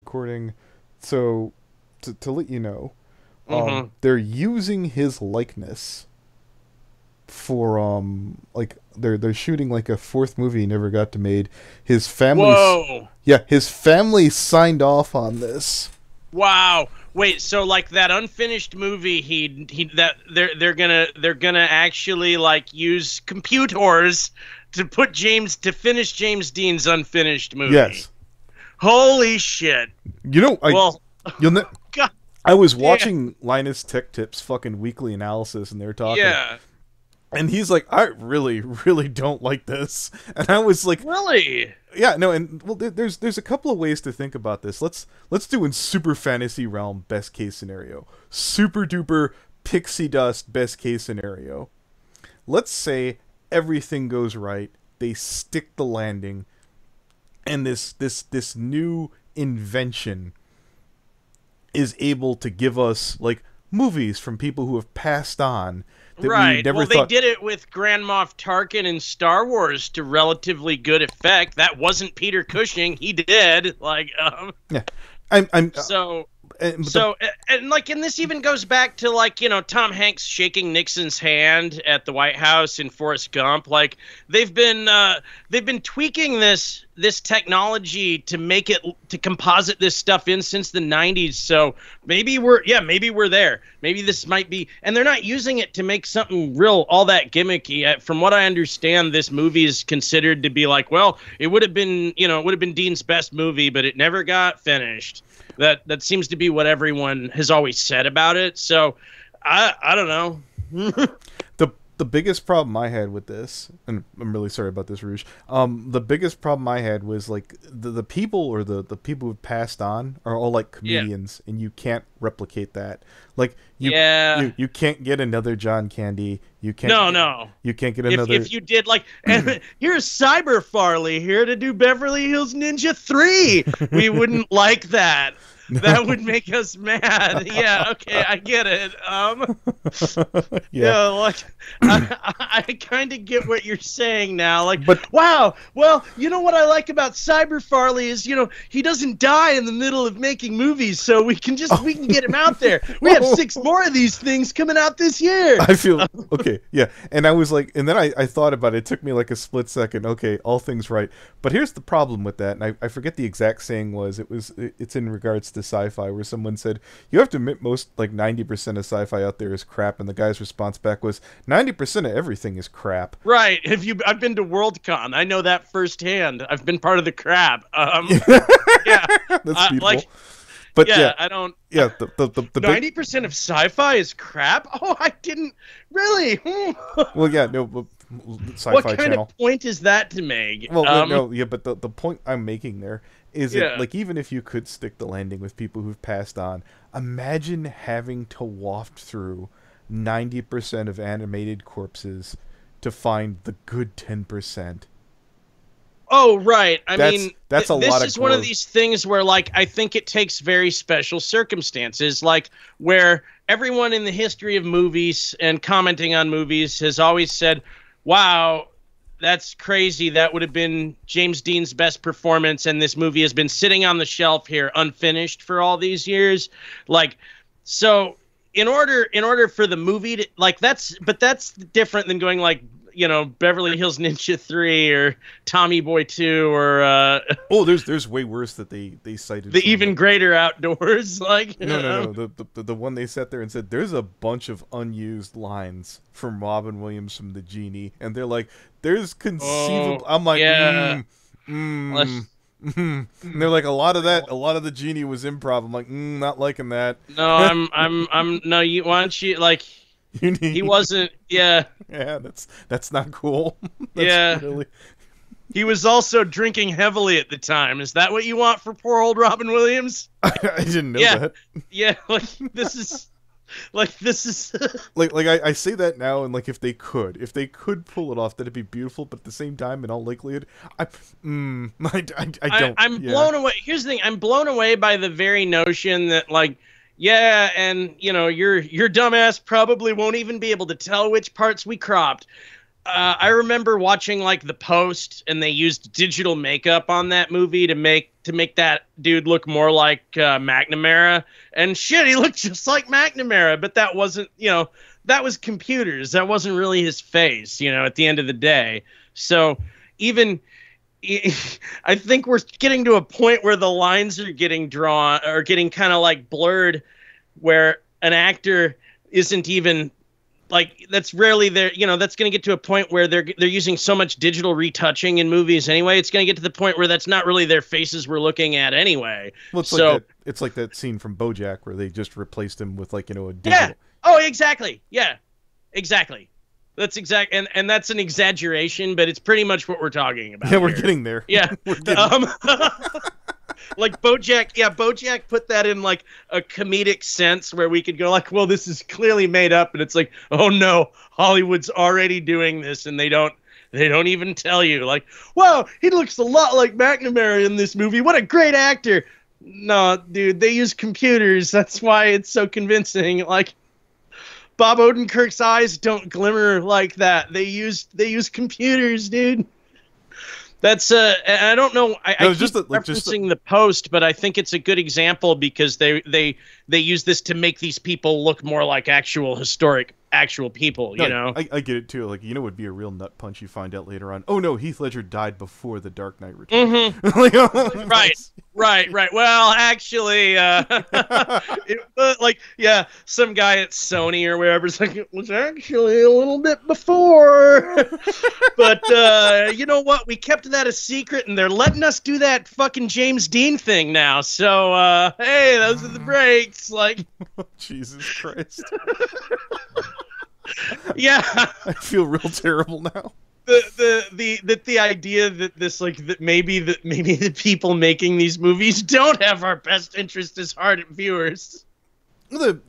recording. So, to let you know, Hmm. they're using his likeness for like they're shooting like a fourth movie he never got to made. His family's Whoa. Yeah, his family signed off on this. Wow. Wait, so like that unfinished movie he that they're gonna actually like use computers to put James to finish James Dean's unfinished movie. Yes. Holy shit. You know, Well, you'll ne- god I was damn. watching Linus Tech Tips fucking weekly analysis, and they were talking, Yeah. and he's like, "I really, really don't like this," and I was like, Really? "Yeah, no." And well, there's a couple of ways to think about this. Let's do in super fantasy realm best case scenario, super duper pixie dust best case scenario. Let's say everything goes right, they stick the landing, and this new invention is able to give us like movies from people who have passed on that we Right. never Well, they thought. did it with Grand Moff Tarkin in Star Wars to relatively good effect. That wasn't Peter Cushing. He did. Yeah, I'm So but the So and like and this even goes back to like Tom Hanks shaking Nixon's hand at the White House in Forrest Gump. Like they've been tweaking this technology to make it to composite this stuff in since the 90s. So maybe we're there. Maybe this might be, and they're not using it to make something real all that gimmicky. From what I understand, this movie is considered to be like, well, it would have been Dean's best movie, but it never got finished. That seems to be what everyone has always said about it. So I don't know. the biggest problem I had with this, and I'm really sorry about this, Rouge. The biggest problem I had was like the people or the people who passed on are all like Yeah. comedians, and you can't replicate that. Like Yeah. you can't get another John Candy. No, no. You can't get If another. if you did like, and here's Cyber Farley here to do Beverly Hills Ninja 3, we wouldn't like that. That would make us mad. Yeah, okay, I get it. Yeah, Yeah, like I kind of get what you're saying now. Like, but wow, well, you know what I like about Cyber Farley is, he doesn't die in the middle of making movies, so we can get him out there. We have 6 more of these things coming out this year. I feel okay, yeah. And I was like, and then I thought about it. It took me like a split second. Okay, all things right. But here's the problem with that, and I forget the exact saying was. It's in regards to sci-fi, where someone said you have to admit most like 90% of sci-fi out there is crap, and the guy's response back was 90% of everything is crap. Right. I've been to Worldcon. I know that firsthand. I've been part of the crap. Yeah. That's beautiful. Like, But yeah, yeah, I don't. yeah. The big 90% of sci-fi is crap. Oh, I didn't really. well, yeah, no, but What Sci-Fi kind Channel. of point is that to make? Well, no, yeah, but the point I'm making there is Yeah. that, like, even if you could stick the landing with people who've passed on, imagine having to waft through 90% of animated corpses to find the good 10%. Oh, right. I mean, That's a this lot of is one of growth. these things where, like, I think it takes very special circumstances, like where everyone in the history of movies and commenting on movies has always said, "Wow, that's crazy. That would have been James Dean's best performance, and this movie has been sitting on the shelf here unfinished for all these years." Like, so in order for the movie to that's different than going like, Beverly Hills Ninja 3 or Tommy Boy 2 or Oh, there's way worse that they cited. the even greater outdoors. Like, No. The one they sat there and said there's a bunch of unused lines from Robin Williams from The Genie, and they're like, there's conceivable. I'm like, yeah. And they're like, a lot of the Genie was improv. I'm like, not liking that. No, I'm no. You why don't you like? You need, He wasn't. Yeah, yeah, that's not cool. That's yeah. really. He was also drinking heavily at the time. Is that what you want for poor old Robin Williams? I didn't know Yeah. that. Yeah, like this is. Like I say that now, and like if they could pull it off, that'd be beautiful. But at the same time, in all likelihood, I don't. I'm yeah. blown away. Here's the thing: I'm blown away by the very notion that, like, yeah, and your dumbass probably won't even be able to tell which parts we cropped. I remember watching like The Post, and they used digital makeup on that movie to make that dude look more like McNamara. And shit, he looked just like McNamara, but that wasn't, that was computers. That wasn't really his face, at the end of the day. So even I think we're getting to a point where the lines are getting drawn or getting kind of like blurred, where an actor isn't even like, that's rarely there. That's going to get to a point where they're using so much digital retouching in movies anyway. It's going to get to the point where that's not really their faces we're looking at anyway. Well, it's like that scene from BoJack where they just replaced him with, like, a digital. Yeah. Oh, exactly. Yeah, exactly. That's exact, and that's an exaggeration, but it's pretty much what we're talking about. Yeah, we're getting there. Yeah. Like BoJack, BoJack put that in like a comedic sense where we could go like, well, this is clearly made up, and it's like, oh no, Hollywood's already doing this, and they don't even tell you. Like, wow, he looks a lot like McNamara in this movie. What a great actor. No, dude, they use computers. That's why it's so convincing. Like, Bob Odenkirk's eyes don't glimmer like that. They use computers, dude. That's I don't know. I keep referencing The Post, but I think it's a good example because they use this to make these people look more like actual people. I get it too. Like, it would be a real nut punch. You find out later on. Oh no, Heath Ledger died before The Dark Knight Returns. Mm-hmm. Right. Well, actually, some guy at Sony or wherever is like, it was actually a little bit before. But you know what? We kept that a secret, and they're letting us do that fucking James Dean thing now. So, hey, those are the breaks. Like, Jesus Christ. Yeah, I feel real terrible now. The idea that that maybe the people making these movies don't have our best interest as heart at viewers. The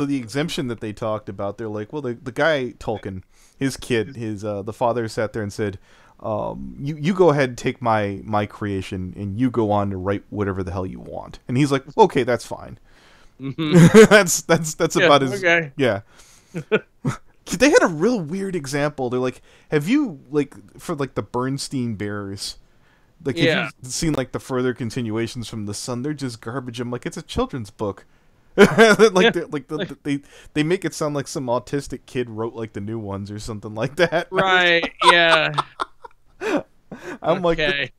exemption that they talked about, they're like, well, the guy Tolkien, his kid, the father sat there and said, you go ahead and take my creation, and you go on to write whatever the hell you want. And he's like, okay, that's fine. Mm-hmm. that's about as okay. Yeah. They had a real weird example. They're like, have you, like, for like the Bernstein Bears, like, have you seen like the further continuations from The Sun? They're just garbage. I'm like, it's a children's book. Like, they make it sound like some autistic kid wrote like the new ones or something like that. Right. Yeah. I'm okay.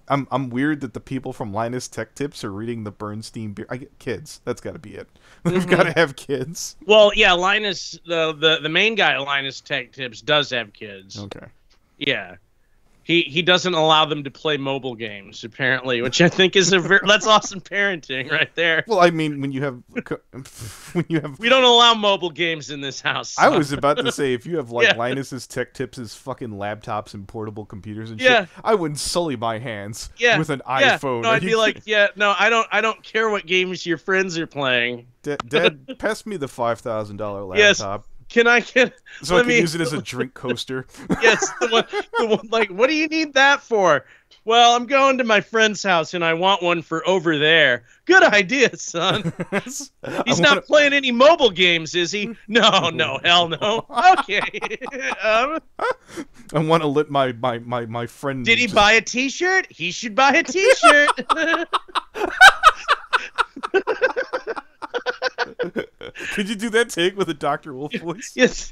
I'm weird that the people from Linus Tech Tips are reading the Bernstein Bear. I get kids. That's got to be it. We've got to have kids. Well, yeah, Linus, the main guy at Linus Tech Tips does have kids. Okay. Yeah. He doesn't allow them to play mobile games, apparently, which I think is that's awesome parenting right there. Well, I mean, when you have we don't allow mobile games in this house. So. I was about to say, if you have like Linus's Tech Tips' fucking laptops and portable computers and shit, I wouldn't sully my hands with an iPhone. No, I'd be like, I don't care what games your friends are playing. Dad, pass me the $5,000 laptop. Yes. Can I get? So I can use it as a drink coaster. Yes, the one, like, what do you need that for? Well, I'm going to my friend's house and I want one for over there. Good idea, son. He's not playing any mobile games, is he? No, hell no. Okay. I want to let my friend. Did he buy a T-shirt? He should buy a T-shirt. Could you do that take with a Dr. Wolf voice? Yes.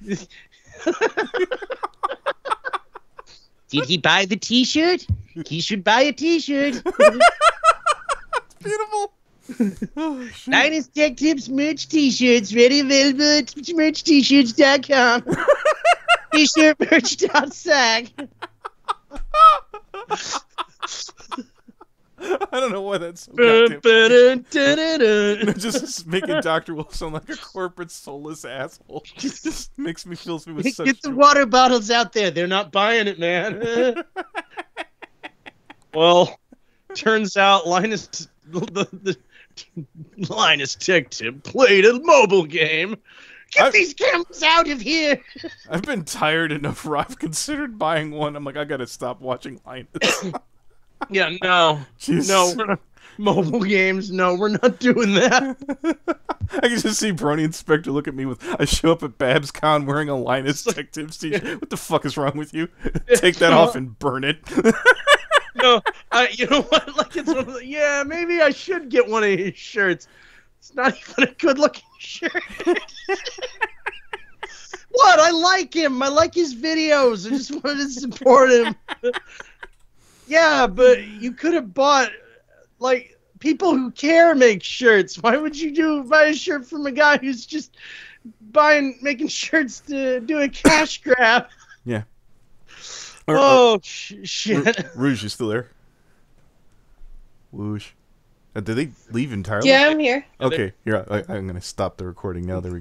Did he buy the T-shirt? He should buy a T-shirt. It's beautiful. Oh, Linus Tech Tips merch T-shirts ready available at merchtshirts.com. T-shirt merch.sag. I don't know why that's so goddamn just making Dr. Wolf sound like a corporate soulless asshole. Just makes me feel with such Get the water bottles out there. They're not buying it, man. Well, turns out Linus the Linus Tech Tip played a mobile game. Get these cameras out of here. I've been tired enough where I've considered buying one. I'm like, I gotta stop watching Linus. Yeah, no. Jeez. No, we're not, mobile games, no, we're not doing that. I can just see Brony and Spectre look at me with. I show up at Babs Con wearing a Linus Tech Tips t-shirt. What the fuck is wrong with you? Take that off and burn it. No, you know what? Like it's one of the, yeah, maybe I should get one of his shirts. It's not even a good-looking shirt. What? I like him. I like his videos. I just wanted to support him. Yeah, but you could have bought, like, people who care make shirts. Why would you buy a shirt from a guy who's just making shirts to do a cash grab? Yeah. Shit. Rouge, you still there? Rouge. Did they leave entirely? Yeah, I'm here. Okay, here, I'm going to stop the recording now. There we go.